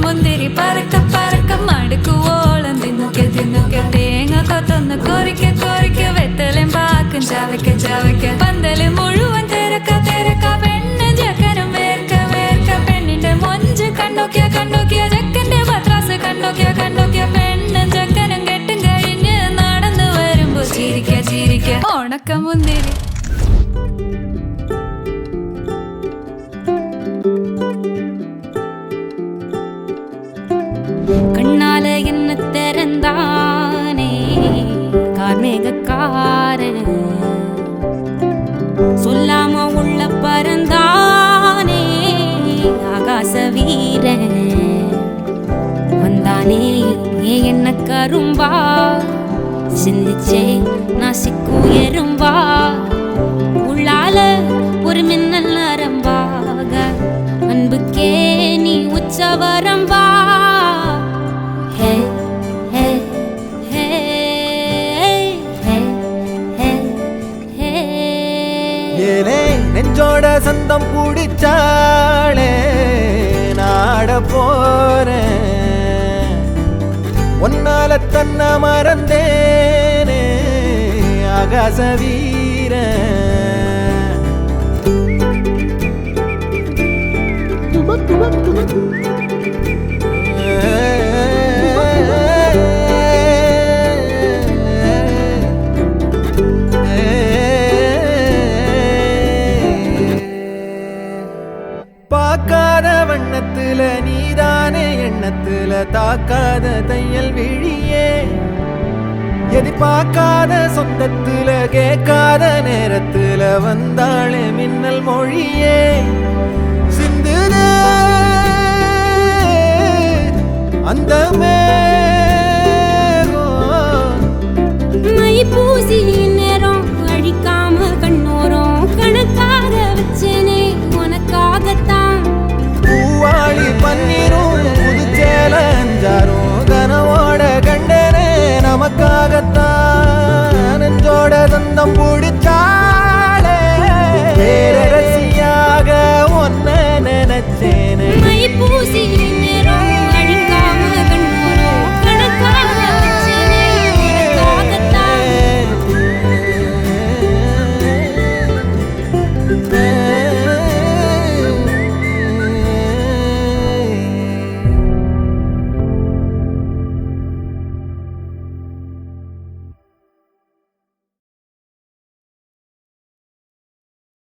முந்திரி பறக்க பறக்க மடுக்கு ஓளம் தின்னுக்க தின்னுக்க தேங்க கொத்தொன்னு கொறிக்க கொறிக்க வெத்தலையும் பாக்கும் ஜாவைக்க ஜாவைக்க பந்தலு முழுவன் திறக்க திறக்க பெண்ணு ஜக்கரம் வேர்க்க வேர்க்க பெண்ணிന്റെ மொஞ்சு கண்டோக்கிய கண்டோக்கிய ஜക്കന്റെ പത്രാസ് കണ്ടോക്കിയ കണ്ടോക്കിയ പെണ്ണ് ജക്കരം കെട്ടും കഴിഞ്ഞ് നടന്നു വരുമ്പോ ചിരിക്ക ചിരിക്ക ഉണക്ക മുന്തിരി கண்ணால என்ன திறந்தானே கார்மேகக்காரன் சொல்லாம உள்ள பறந்தானே ஆகாச வீரன் வந்தானே என்ன கரும்பா சிந்திச்சே நாசிக்கும் எறும்பா உள்ளால ஒரு மின்னல் நரம்பாக அன்புக்கே நீ உச்சவரம்பா நெஞ்சோட சந்தம் பிடிச்சாளே நாட போறேன் ஒன்னால தன்னை மறந்தேனே ஆகாச வீரன் பார்க்காத வண்ணத்துல நீதானே எண்ணத்துல தாக்காத தையல் விழியே எதிர்பார்க்காத சொந்தத்துல கேட்காத நேரத்துல வந்தாளே மின்னல் மொழியே சிந்துத அந்த மை பூசி நேரம் அழிக்காம கண்ணோரம் கணக்காக வச்சேனே உனக்காகத்தான் பூவாளி பன்னீரும் புதுச்சேல அஞ்சாரும் கனவோட கண்டனே நமக்காகத்தான் நெஞ்சோட தந்தம் பிடிச்சாளே பேரரசியாக ஒன்ன நினைச்சே